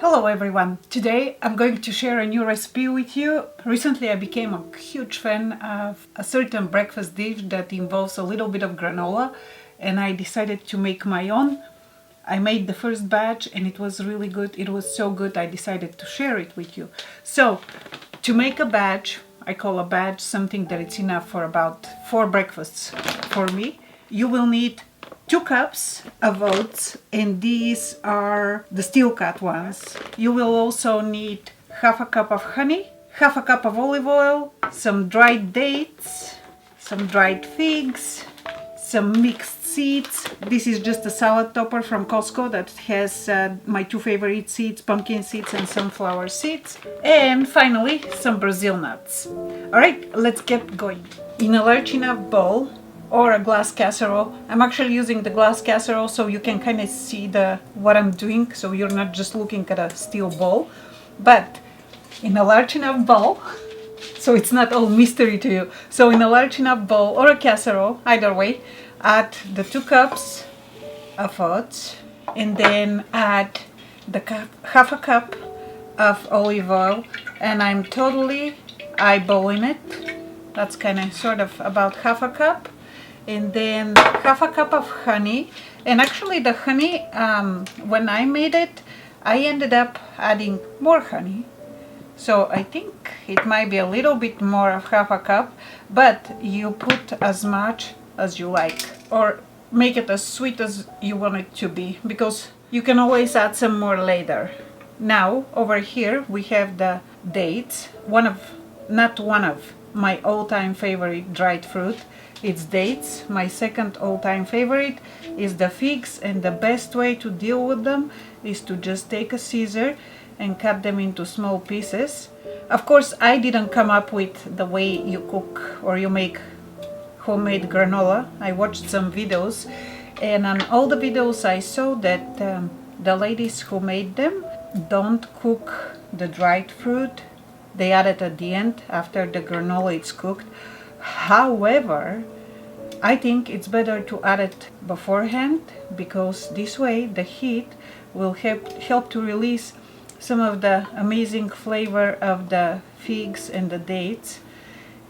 Hello everyone! Today I'm going to share a new recipe with you. Recently I became a huge fan of a certain breakfast dish that involves a little bit of granola, and I decided to make my own. I made the first batch and it was really good. It was so good I decided to share it with you. So to make a batch, I call a batch something that it's enough for about 4 breakfasts for me. You will need 2 cups of oats, and these are the steel cut ones. You will also need half a cup of honey, half a cup of olive oil, some dried dates, some dried figs, some mixed seeds. This is just a salad topper from Costco that has my 2 favorite seeds, pumpkin seeds and sunflower seeds. And finally, some Brazil nuts. Alright, let's get going. In a large enough bowl, or a glass casserole. I'm actually using the glass casserole so you can kind of see what I'm doing, so you're not just looking at a steel bowl. But in a large enough bowl, so it's not all mystery to you. So in a large enough bowl or a casserole, either way, add the 2 cups of oats, and then add half a cup of olive oil, and I'm totally eyeballing it. That's kind of sort of about half a cup. And then half a cup of honey. And actually the honey, when I made it, I ended up adding more honey. So I think it might be a little bit more of half a cup, but you put as much as you like, or make it as sweet as you want it to be, because you can always add some more later. Now over here we have the dates, not one of my all-time favorite dried fruit. It's dates. My second all-time favorite is the figs, and the best way to deal with them is to just take a scissor and cut them into small pieces. Of course, I didn't come up with the way you cook or you make homemade granola. I watched some videos, and on all the videos I saw that the ladies who made them don't cook the dried fruit. They add it at the end after the granola is cooked. However, I think it's better to add it beforehand, because this way the heat will help to release some of the amazing flavor of the figs and the dates.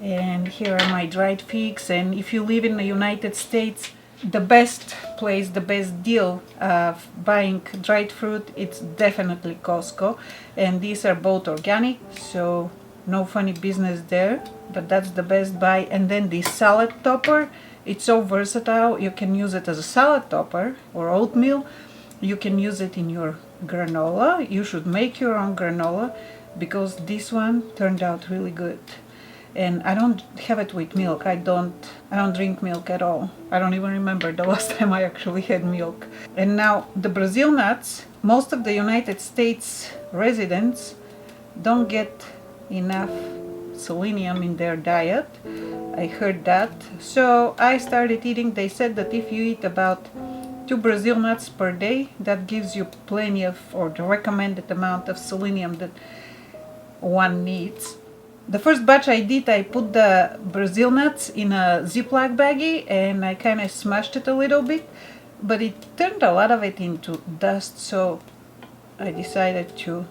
And here are my dried figs, and if you live in the United States, the best place, the best deal of buying dried fruit, it's definitely Costco, and these are both organic, so no funny business there, but that's the best buy. And then this salad topper, it's so versatile. You can use it as a salad topper or oatmeal. You can use it in your granola. You should make your own granola, because this one turned out really good. And I don't have it with milk. I don't drink milk at all. I don't even remember the last time I actually had milk. And now the Brazil nuts, most of the United States residents don't get enough selenium in their diet. I heard that, so I started eating. They said that if you eat about 2 Brazil nuts per day, that gives you plenty of, or the recommended amount of selenium that one needs. The first batch I did, I put the Brazil nuts in a Ziploc baggie and I kind of smashed it a little bit, but it turned a lot of it into dust, so I decided to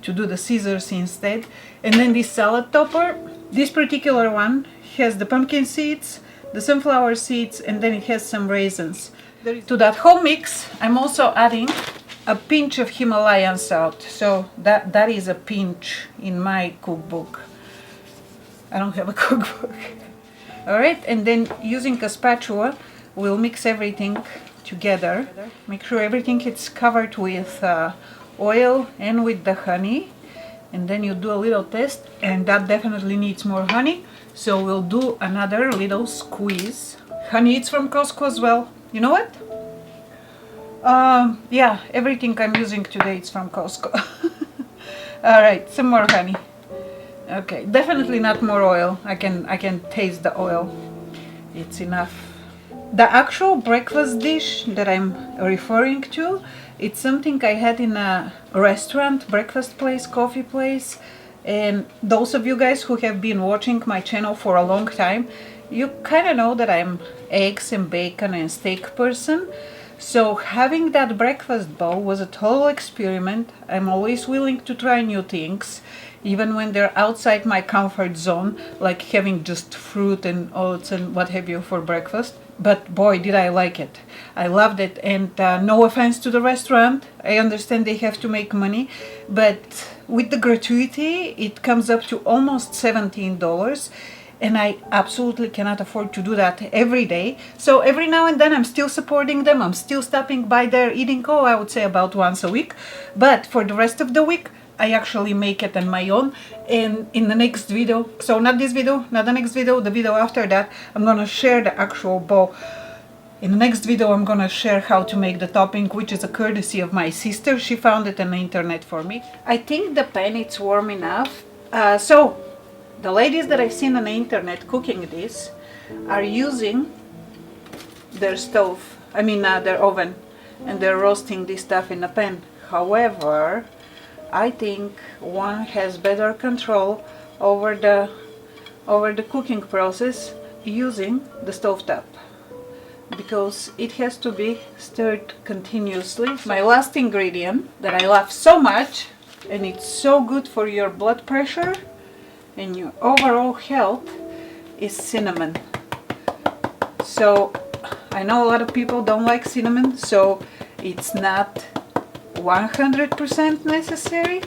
do the scissors instead. And then this salad topper, this particular one has the pumpkin seeds, the sunflower seeds, and then it has some raisins. To that whole mix, I'm also adding a pinch of Himalayan salt. So that is a pinch in my cookbook. I don't have a cookbook. Alright, and then using a spatula, we'll mix everything together. Make sure everything is covered with oil and with the honey, and then you do a little test, and that definitely needs more honey, so we'll do another little squeeze. Honey, it's from Costco as well. You know what? Yeah, everything I'm using today is from Costco. Alright, some more honey. Okay, definitely not more oil. I can taste the oil. It's enough. The actual breakfast dish that I'm referring to, it's something I had in a restaurant, breakfast place, coffee place. And those of you guys who have been watching my channel for a long time, you kind of know that I'm eggs and bacon and steak person. So having that breakfast bowl was a total experiment. I'm always willing to try new things, even when they're outside my comfort zone, like having just fruit and oats and what have you for breakfast. But boy, did I like it. I loved it, and no offense to the restaurant. I understand they have to make money, but with the gratuity, it comes up to almost $17. And I absolutely cannot afford to do that every day. So every now and then I'm still supporting them. I'm still stopping by there eating, I would say about once a week. But for the rest of the week, I actually make it on my own. And in the next video, so not this video, not the next video, the video after that, I'm gonna share the actual bowl. In the next video, I'm gonna share how to make the topping, which is a courtesy of my sister. She found it on the internet for me. I think the pan is warm enough. So the ladies that I've seen on the internet cooking this are using their stove, their oven, and they're roasting this stuff in a pan. However, I think one has better control over the cooking process using the stovetop, because it has to be stirred continuously. My last ingredient that I love so much, and it's so good for your blood pressure and your overall health, is cinnamon. So I know a lot of people don't like cinnamon, so it's not 100% necessary,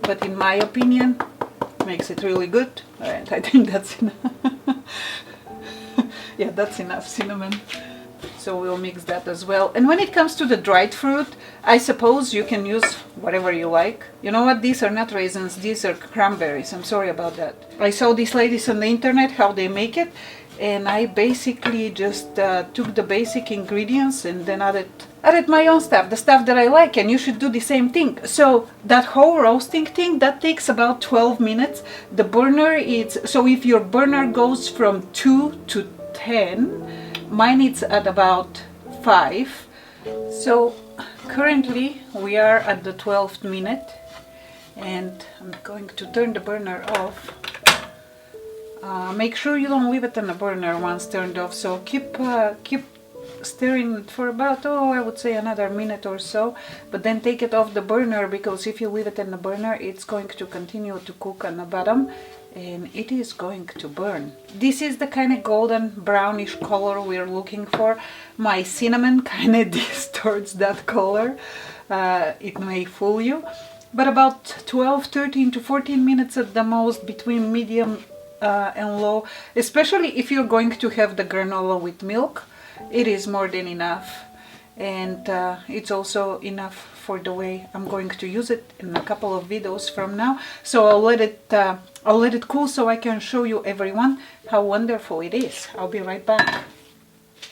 but in my opinion makes it really good. Alright, I think that's enough. Yeah, that's enough cinnamon. So we'll mix that as well. And when it comes to the dried fruit, I suppose you can use whatever you like. You know what? These are not raisins, these are cranberries. I'm sorry about that. I saw these ladies on the internet how they make it, and I basically just took the basic ingredients and then added my own stuff, the stuff that I like, and you should do the same thing. So that whole roasting thing, that takes about 12 minutes. The burner is, so if your burner goes from 2 to 10, mine is at about 5. So currently we are at the 12th minute, and I'm going to turn the burner off. Make sure you don't leave it on the burner once turned off, so keep stirring it for about, I would say another minute or so, but then take it off the burner, because if you leave it in the burner, it's going to continue to cook on the bottom and it is going to burn. This is the kind of golden brownish color we're looking for. My cinnamon kind of distorts that color. It may fool you, but about 12, 13 to 14 minutes at the most, between medium and low, especially if you're going to have the granola with milk. It is more than enough, and it's also enough for the way I'm going to use it in a couple of videos from now. So I'll let it cool so I can show you everyone how wonderful it is. I'll be right back.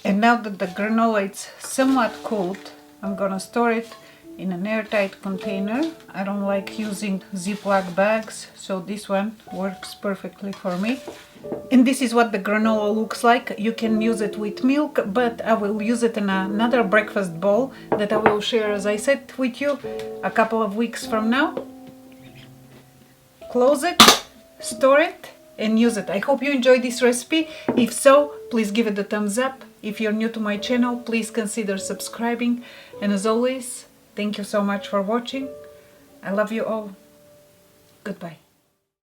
And now that the granola is somewhat cooled, I'm gonna store it in an airtight container. I don't like using Ziploc bags, so this one works perfectly for me. And this is what the granola looks like. You can use it with milk, but I will use it in another breakfast bowl that I will share, as I said, with you a couple of weeks from now. Close it, store it, and use it. I hope you enjoyed this recipe. If so, please give it a thumbs up. If you're new to my channel, please consider subscribing. And as always, thank you so much for watching. I love you all. Goodbye.